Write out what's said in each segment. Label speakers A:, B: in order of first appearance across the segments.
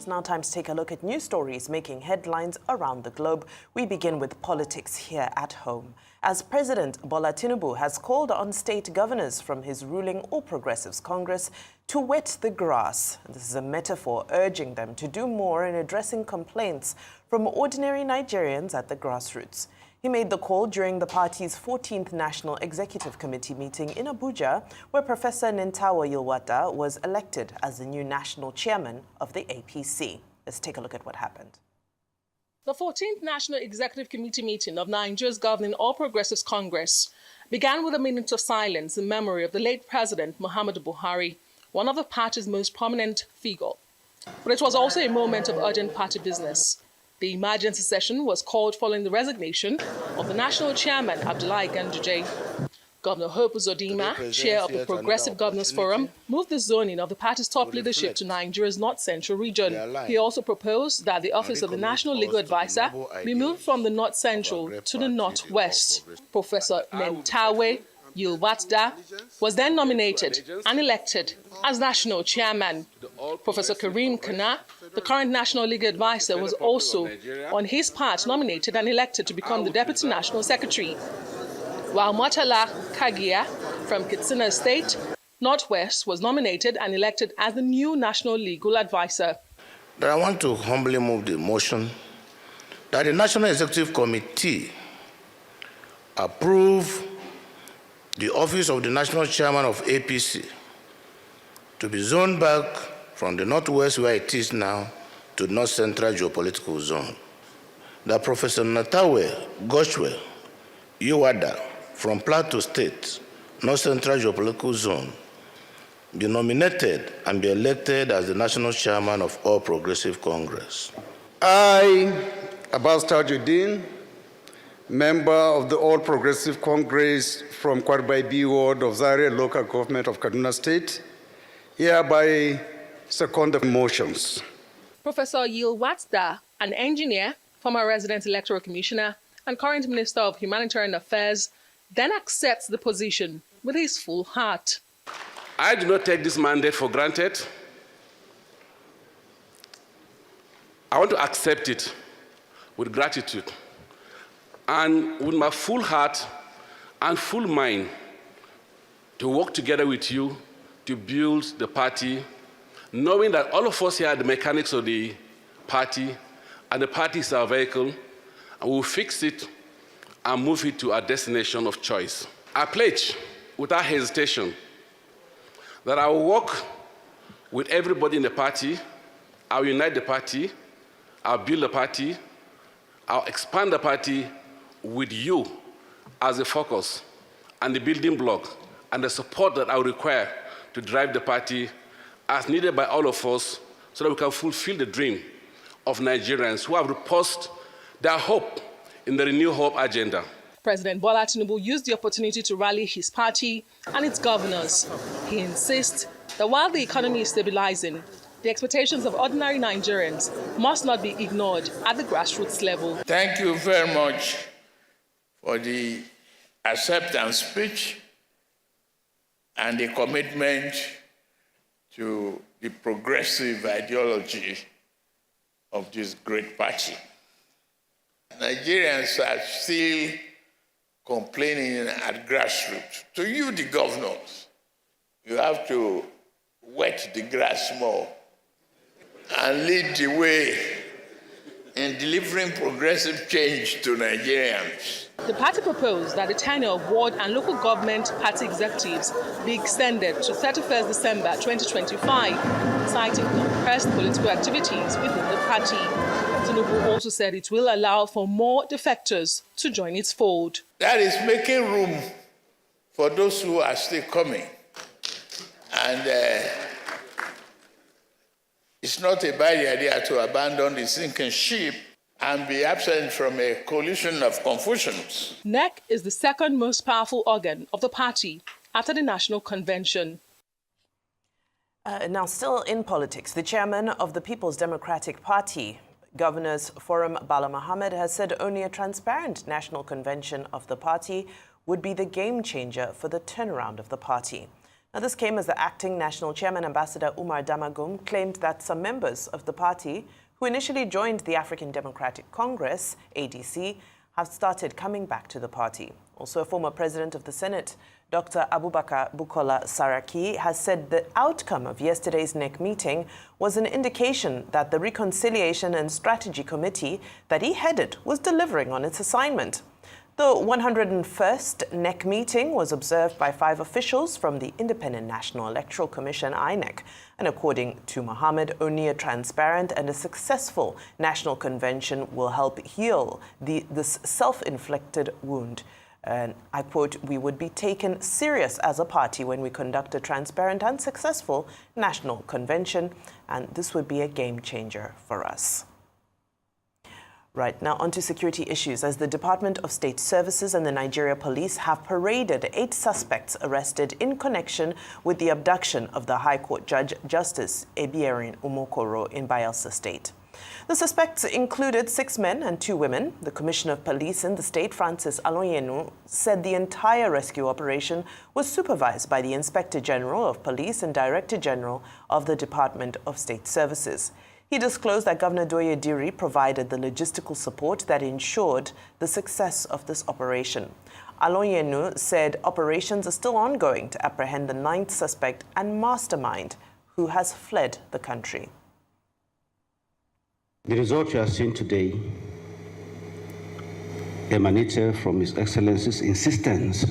A: now time to take a look at news stories making headlines around the globe. We begin with politics here at home, as President Bola Tinubu has called on state governors from his ruling All Progressives Congress to wet the grass. This is a metaphor urging them to do more in addressing complaints from ordinary Nigerians at the grassroots. He made the call during the party's 14th National Executive Committee meeting in Abuja, where Professor Nentawe Yilwatda was elected as the new national chairman of the APC. Let's take a look at what happened.
B: The 14th National Executive Committee meeting of Nigeria's governing All Progressives Congress began with a minute of silence in memory of the late President Muhammadu Buhari, one of the party's most prominent figures. But it was also a moment of urgent party business. The emergency session was called following the resignation of the national chairman, Abdullahi Ganduje. Governor Hope Uzodinma, chair of the Progressive Governors Forum, moved the zoning of the party's top leadership to Nigeria's North Central region. He also proposed that the office of the National Legal Advisor be moved from the North Central to the Northwest. Professor Nentawe Yilwatda was then nominated and elected as national chairman. Professor Karim Kana, the current National Legal Advisor, was also, on his part, nominated and elected to become the Deputy National Secretary, while Murtala Kagia from Katsina State, Northwest, was nominated and elected as the new National Legal Advisor.
C: I want to humbly move the motion that the National Executive Committee approve the office of the National Chairman of APC to be zoned back from the Northwest, where it is now, to the North Central geopolitical zone. That Professor Nentawe Yilwatda from Plateau State, North Central geopolitical zone, be nominated and be elected as the National Chairman of All Progressive Congress.
D: I, Abbas Tajuddin, member of the All Progressive Congress from Kwarbai B Ward of Zaria Local Government of Kaduna State, hereby second the motions.
B: Professor Yilwatda, an engineer, former resident electoral commissioner, and current Minister of Humanitarian Affairs, then accepts the position with his full heart.
E: I do not take this mandate for granted. I want to accept it with gratitude and with my full heart and full mind to work together with you to build the party, knowing that all of us here are the mechanics of the party, and the party is our vehicle, and we'll fix it and move it to our destination of choice. I pledge, without hesitation, that I will work with everybody in the party. I'll unite the party, I'll build the party, I'll expand the party with you as a focus and the building block and the support that I will require to drive the party as needed by all of us so that we can fulfill the dream of Nigerians who have reposed their hope in the Renew Hope agenda.
B: President Bola Tinubu used the opportunity to rally his party and its governors. He insists that while the economy is stabilizing, the expectations of ordinary Nigerians must not be ignored at the grassroots level.
F: Thank you very much for the acceptance speech and the commitment to the progressive ideology of this great party. Nigerians are still complaining at grassroots. To you, the governors, you have to wet the grass more and lead the way in delivering progressive change to Nigerians.
B: The party proposed that the tenure of ward and local government party executives be extended to 31st December 2025, citing compressed political activities within the party. Tinubu also said it will allow for more defectors to join its fold.
F: That is making room for those who are still coming. And it's not a bad idea to abandon the sinking ship and be absent from a coalition of confusions.
B: NEC is the second most powerful organ of the party after the National Convention.
A: Now, still in politics, the chairman of the People's Democratic Party, Governors Forum, Bala Mohammed, has said only a transparent national convention of the party would be the game changer for the turnaround of the party. Now, this came as the acting national chairman, Ambassador Umar Damagum, claimed that some members of the party who initially joined the African Democratic Congress, ADC, have started coming back to the party. Also, a former president of the Senate, Dr. Abubakar Bukola Saraki, has said the outcome of yesterday's NEC meeting was an indication that the Reconciliation and Strategy Committee that he headed was delivering on its assignment. The 101st NEC meeting was observed by 5 officials from the Independent National Electoral Commission, INEC, and according to Mohammed, only a transparent and a successful national convention will help heal this self-inflicted wound. And I quote, "We would be taken serious as a party when we conduct a transparent and successful national convention, and this would be a game changer for us." Right, now on to security issues, as the Department of State Services and the Nigeria Police have paraded 8 suspects arrested in connection with the abduction of the High Court Judge Justice Ebierin Umokoro in Bayelsa State. The suspects included 6 men and 2 women. The Commissioner of Police in the state, Francis Alonyenu, said the entire rescue operation was supervised by the Inspector General of Police and Director General of the Department of State Services. He disclosed that Governor Doye Diri provided the logistical support that ensured the success of this operation. Alonyenu said operations are still ongoing to apprehend the 9th suspect and mastermind who has fled the country.
G: The result you have seen today emanated from His Excellency's insistence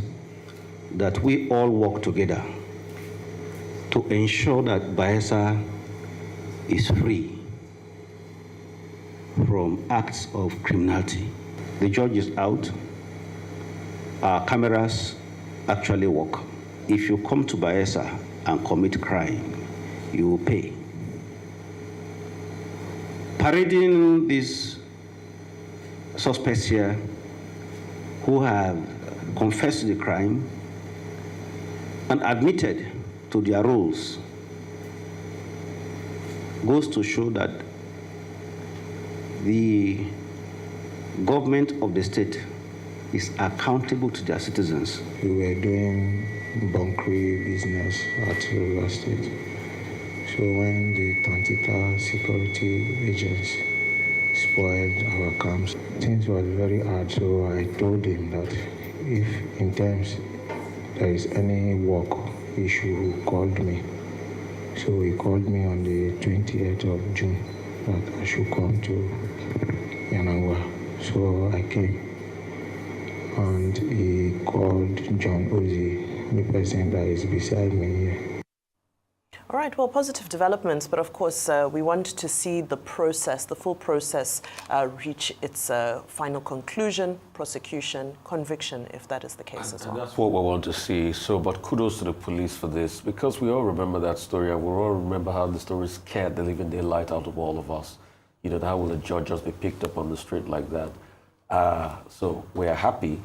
G: that we all work together to ensure that Bayelsa is free from acts of criminality. The judge is out. Our cameras actually work. If you come to Bayelsa and commit crime, you will pay. Parading these suspects here who have confessed the crime and admitted to their roles goes to show that the government of the state is accountable to their citizens.
H: We were doing bunkery business at River State. So when the 20,000 security agents spoiled our camps, things were very hard. So I told him that if in times there is any work issue, he called me. So he called me on the 28th of June that I should come to Yanangwa. So I came. And he called John Ozi, the person that is beside me here.
A: All right, well, positive developments, but of course, we want to see the process, the full process, reach its final conclusion, prosecution, conviction, if that is the case as well.
I: And that's what we want to see. So, but kudos to the police for this, because we all remember that story, and we all remember how the story scared the living daylight out of all of us. You know, how will a judge just be picked up on the street like that? So we are happy.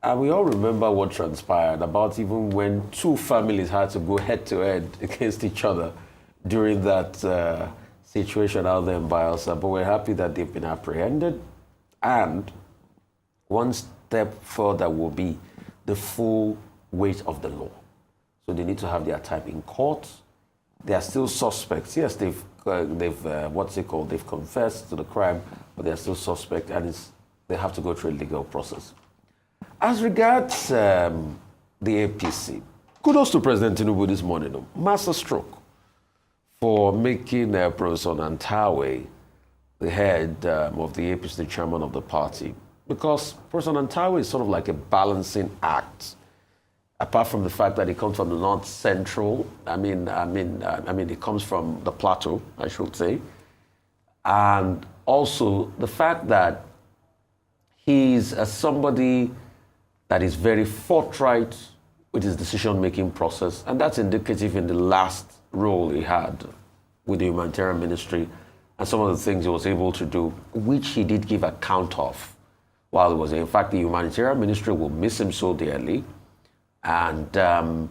I: And we all remember what transpired about even when 2 families had to go head-to-head against each other during that situation out there in Bayelsa. But we're happy that they've been apprehended. And one step further will be the full weight of the law. So they need to have their time in court. They are still suspects. Yes, they've they've confessed to the crime, but they are still suspects, and they have to go through a legal process. As regards the APC, kudos to President Tinubu this morning. Master stroke for making Professor Nentawe the head of the APC, the chairman of the party, because Professor Nentawe is sort of like a balancing act. Apart from the fact that he comes from the North Central, he comes from the Plateau, I should say, and also the fact that he's somebody that is very forthright with his decision-making process, and that's indicative in the last role he had with the humanitarian ministry and some of the things he was able to do, which he did give account of while he was there. In fact, the humanitarian ministry will miss him so dearly, and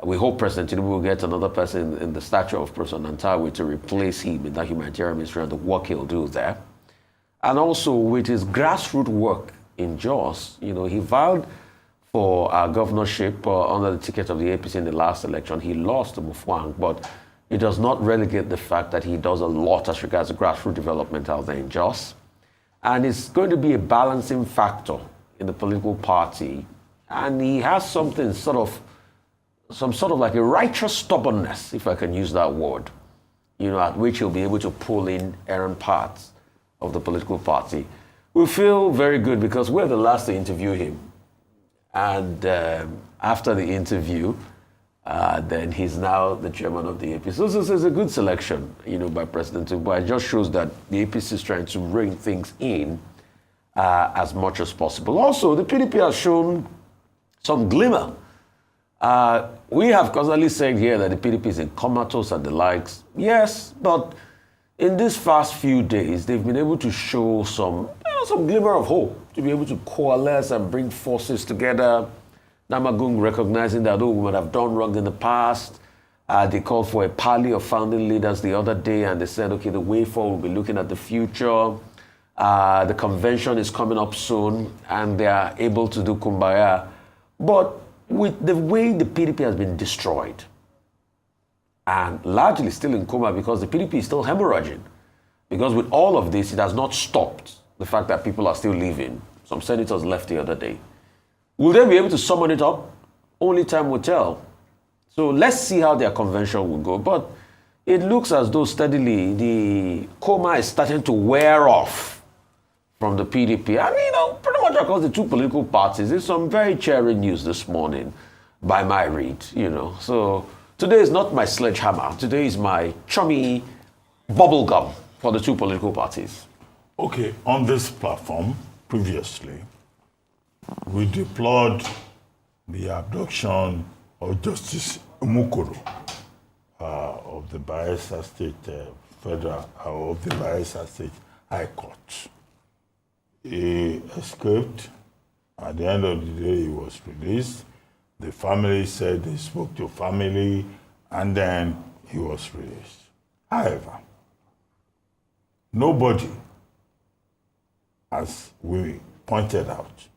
I: we hope President Tinubu will get another person in the stature of President Nentawe to replace him in that humanitarian ministry and the work he'll do there. And also with his grassroots work in Jos, you know, he vowed for our governorship under the ticket of the APC in the last election. He lost to Mufwang, but it does not relegate the fact that he does a lot as regards to grassroots development out there in Jos. And it's going to be a balancing factor in the political party. And he has something some sort of like a righteous stubbornness, if I can use that word, at which he'll be able to pull in errant parts of the political party. We feel very good because we're the last to interview him. And after the interview, then he's now the chairman of the APC. So this is a good selection, by President Tinubu. It just shows that the APC is trying to rein things in as much as possible. Also, the PDP has shown some glimmer. We have constantly said here that the PDP is in comatose and the likes. Yes, but in these past few days, they've been able to show some glimmer of hope, to be able to coalesce and bring forces together. Namagung recognizing that, we might have done wrong in the past. They called for a parley of founding leaders the other day, and they said, okay, the way forward, we'll be looking at the future. The convention is coming up soon, and they are able to do kumbaya. But with the way the PDP has been destroyed, and largely still in coma because the PDP is still hemorrhaging, because with all of this, it has not stopped the fact that people are still leaving. Some senators left the other day. Will they be able to summon it up? Only time will tell. So let's see how their convention will go. But it looks as though steadily the coma is starting to wear off from the PDP. And, pretty much across the two political parties, there's some very cheering news this morning by my read, So today is not my sledgehammer. Today is my chummy bubble gum for the two political parties.
J: Okay, on this platform, previously, we deplored the abduction of Justice Umukoro of the Bayelsa State of the Bayelsa State High Court. He escaped. At the end of the day, he was released. The family said they spoke to family, and then he was released. However, nobody, as we pointed out,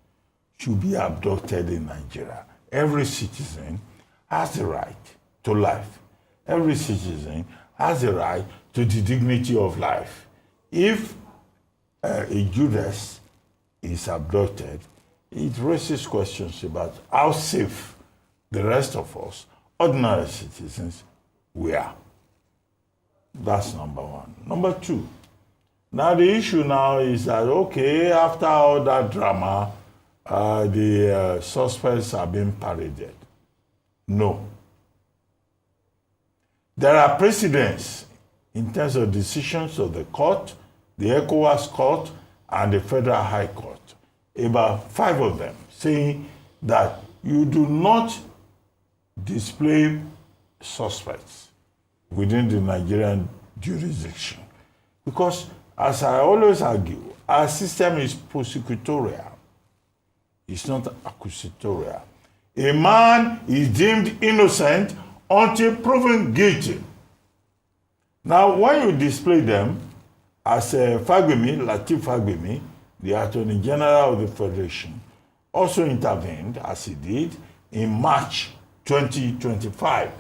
J: should be abducted in Nigeria. Every citizen has the right to life. Every citizen has the right to the dignity of life. If a Judas is abducted, it raises questions about how safe the rest of us, ordinary citizens, we are. That's number one. Number two, now the issue now is that, okay, after all that drama, the suspects are being paraded. No. There are precedents in terms of decisions of the court, the ECOWAS court, and the Federal High Court, about 5 of them, saying that you do not display suspects within the Nigerian jurisdiction. Because, as I always argue, our system is prosecutorial. It's not accusatorial. A man is deemed innocent until proven guilty. Now, when you display them, as Lateef Fagbemi, the Attorney General of the Federation, also intervened, as he did, in March 2025,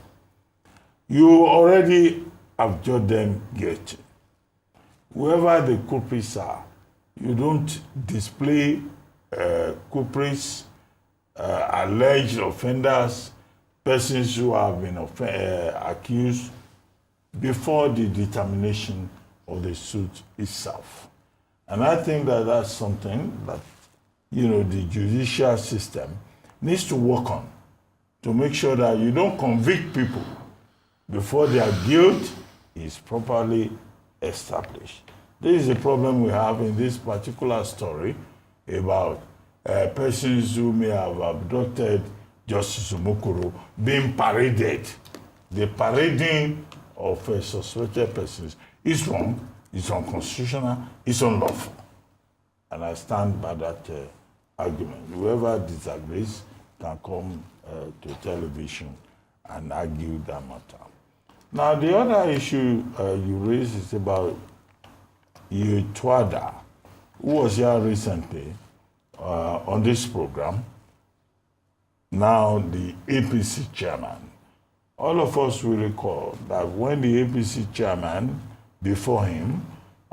J: you already have judged them guilty. Whoever the culprits are, you don't display culprits, alleged offenders, persons who have been accused before the determination of the suit itself. And I think that that's something that, the judicial system needs to work on to make sure that you don't convict people before their guilt is properly established. This is the problem we have in this particular story about persons who may have abducted Justice Umukoro being paraded. The parading of suspected persons is wrong, it's unconstitutional, it's unlawful. And I stand by that argument. Whoever disagrees can come to television and argue that matter. Now, the other issue you raised is about Yilwatda, who was here recently on this program, now the APC chairman. All of us will recall that when the APC chairman before him,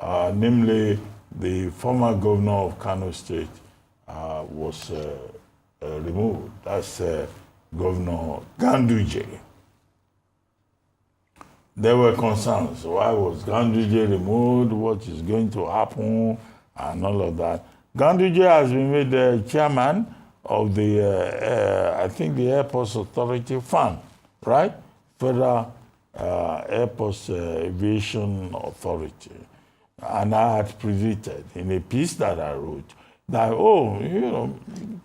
J: namely the former governor of Kano State, was removed. That's Governor Ganduje. There were concerns. Why was Ganduje removed? What is going to happen? And all of that. Ganduje has been made the chairman of the, I think, the Airports Authority Fund, right? Federal Airports Aviation Authority. And I had predicted in a piece that I wrote that,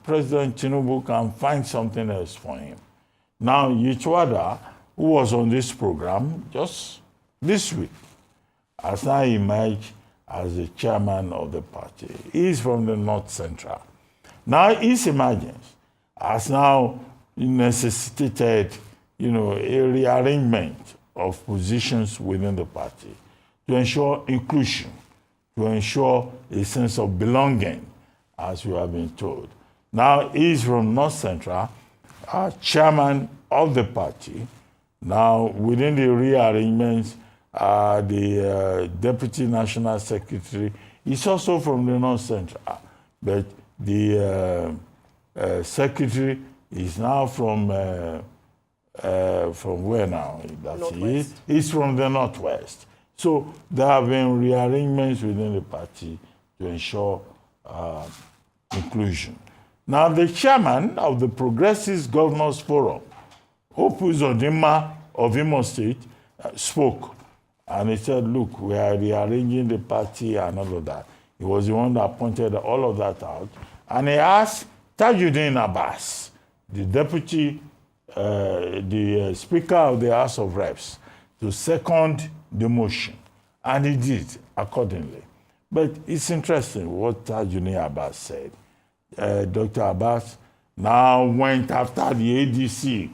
J: President Tinubu can find something else for him. Now, Yilwatda, who was on this program just this week, has now emerged as the chairman of the party. He's from the North Central. Now, his emergence has now necessitated, a rearrangement of positions within the party to ensure inclusion, to ensure a sense of belonging, as we have been told. Now, he's from North Central, chairman of the party. Now, within the rearrangements, the Deputy National Secretary is also from the North Central, but the Secretary is now from where now? He's from the Northwest. So there have been rearrangements within the party to ensure inclusion. Now, the chairman of the Progressive Governors Forum, Hope Uzodinma of Imo State, spoke. And he said, look, we are rearranging the party and all of that. He was the one that pointed all of that out. And he asked Tajuddin Abbas, the deputy, the Speaker of the House of Reps, to second the motion. And he did accordingly. But it's interesting what Tajuddin Abbas said. Dr. Abbas now went after the ADC.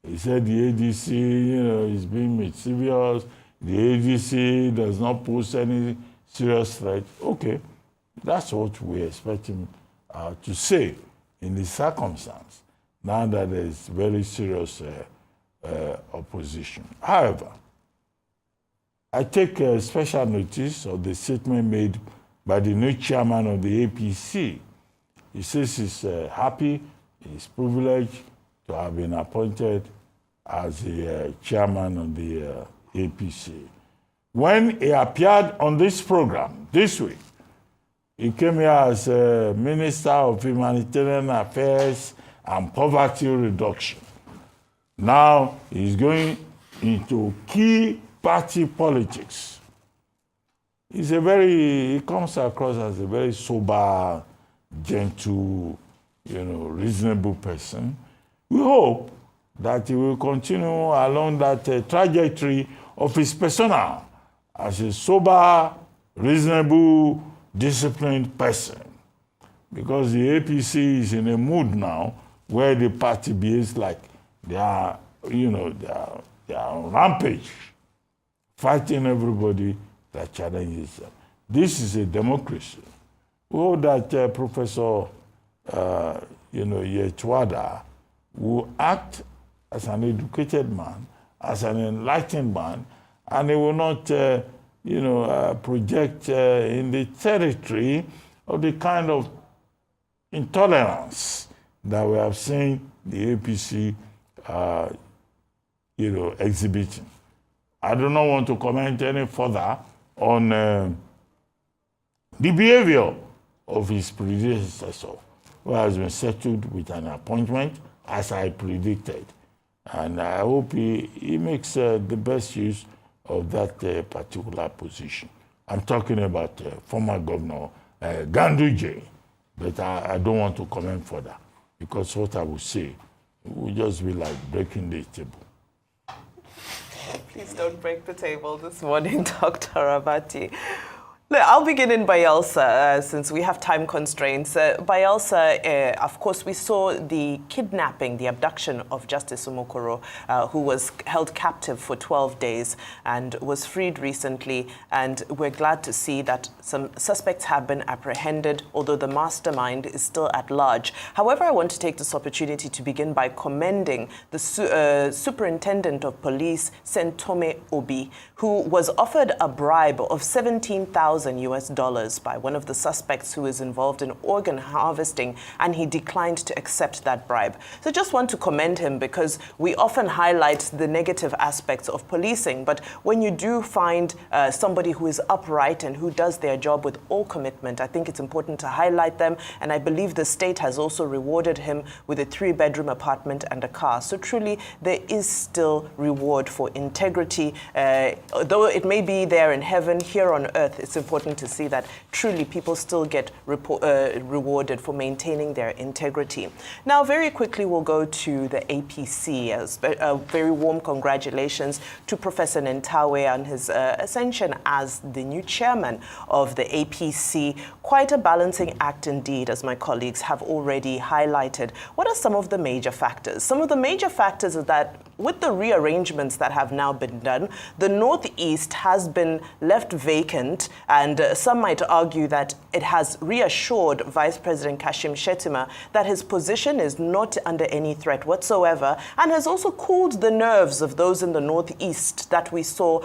J: He said the ADC, is being mischievous. The ADC does not pose any serious threat. Okay, that's what we expect him to say in this circumstance, now that there is very serious opposition. However, I take special notice of the statement made by the new chairman of the APC. He says he's happy, he's privileged to have been appointed as the chairman of the APC. When he appeared on this program this week, he came here as Minister of Humanitarian Affairs and Poverty Reduction. Now he's going into key party politics. He comes across as a very sober, gentle, reasonable person. We hope that he will continue along that trajectory of his persona as a sober, reasonable, disciplined person. Because the APC is in a mood now where the party behaves like they are on rampage, fighting everybody that challenges them. This is a democracy. We hope that Professor Yilwatda will act as an educated man, as an enlightened man, and he will not, project in the territory of the kind of intolerance that we have seen the APC, exhibiting. I do not want to comment any further on the behavior of his predecessor, who has been settled with an appointment, as I predicted. And I hope he makes the best use of that particular position. I'm talking about former Governor Ganduje, but I don't want to comment further, because what I will say will just be like breaking the table.
A: Please don't break the table this morning, Dr. Abati. Look, I'll begin in Bayelsa since we have time constraints. Bayelsa, of course, we saw the kidnapping, the abduction of Justice Umokoro, who was held captive for 12 days and was freed recently. And we're glad to see that some suspects have been apprehended, although the mastermind is still at large. However, I want to take this opportunity to begin by commending the Superintendent of Police, Nentawe Obi, who was offered a bribe of $17,000 US by one of the suspects who is involved in organ harvesting, and he declined to accept that bribe. So just want to commend him, because we often highlight the negative aspects of policing, but when you do find somebody who is upright and who does their job with all commitment, I think it's important to highlight them, and I believe the state has also rewarded him with a 3-bedroom apartment and a car. So truly, there is still reward for integrity. Though it may be there in heaven, here on earth, it's important to see that truly people still get rewarded for maintaining their integrity. Now, very quickly, we'll go to the APC. A very warm congratulations to Professor Nentawe on his ascension as the new chairman of the APC. Quite a balancing act indeed, as my colleagues have already highlighted. What are some of the major factors? Some of the major factors are that with the rearrangements that have now been done, the Northeast has been left vacant, and some might argue that it has reassured Vice President Kashim Shettima that his position is not under any threat whatsoever, and has also cooled the nerves of those in the Northeast that we saw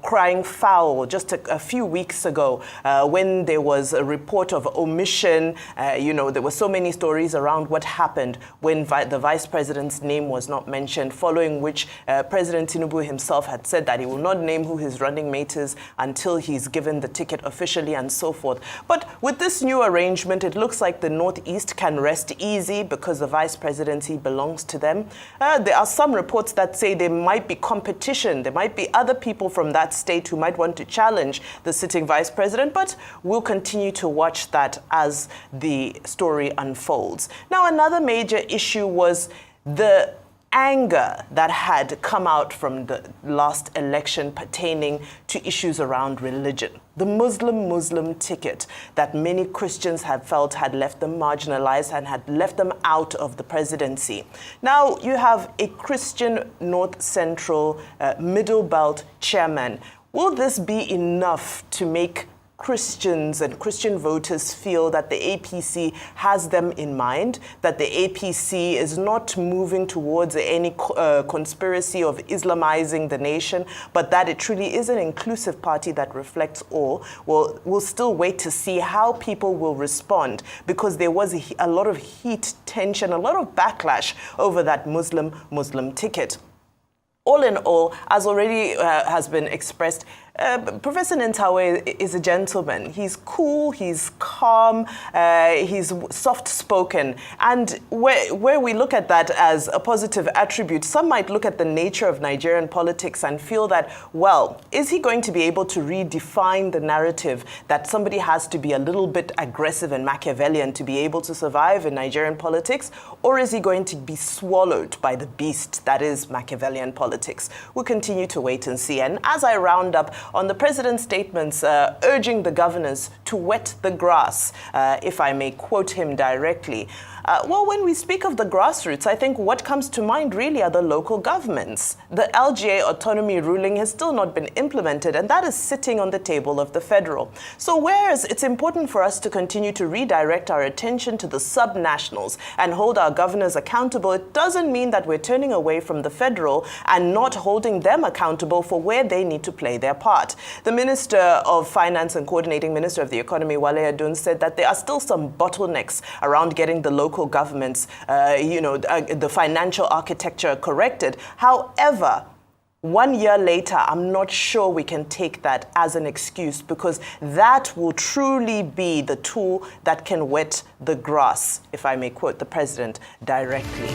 A: crying foul just a few weeks ago when there was a report of omission. There were so many stories around what happened when the Vice President's name was not mentioned, following which President Tinubu himself had said that he will not name who his running mate is until he's given the ticket officially and so forth. But with this new arrangement, it looks like the Northeast can rest easy because the Vice Presidency belongs to them. There are some reports that say there might be competition. There might be other people from that state who might want to challenge the sitting Vice President, but we'll continue to watch that as the story unfolds. Now, another major issue was the anger that had come out from the last election pertaining to issues around religion. The Muslim ticket that many Christians had felt had left them marginalized and had left them out of the presidency. Now you have a Christian North Central Middle Belt chairman. Will this be enough to make Christians and Christian voters feel that the APC has them in mind, that the APC is not moving towards any conspiracy of Islamizing the nation, but that it truly is an inclusive party that reflects all? Well, we'll still wait to see how people will respond, because there was a lot of heat, tension, a lot of backlash over that Muslim ticket. All in all, as already has been expressed, Professor Nentawe is a gentleman. He's cool, he's calm, he's soft-spoken. And where we look at that as a positive attribute, some might look at the nature of Nigerian politics and feel that, well, is he going to be able to redefine the narrative that somebody has to be a little bit aggressive and Machiavellian to be able to survive in Nigerian politics? Or is he going to be swallowed by the beast that is Machiavellian politics? We'll continue to wait and see. And as I round up on the president's statements urging the governors to wet the grass, if I may quote him directly. Well, when we speak of the grassroots, I think what comes to mind really are the local governments. The LGA autonomy ruling has still not been implemented, and that is sitting on the table of the federal. So whereas it's important for us to continue to redirect our attention to the sub-nationals and hold our governors accountable, it doesn't mean that we're turning away from the federal and not holding them accountable for where they need to play their part. The Minister of Finance and Coordinating Minister of the Economy, Wale Adun, said that there are still some bottlenecks around getting the local governments, the financial architecture corrected. However, 1 year later, I'm not sure we can take that as an excuse, because that will truly be the tool that can wet the grass, if I may quote the president directly.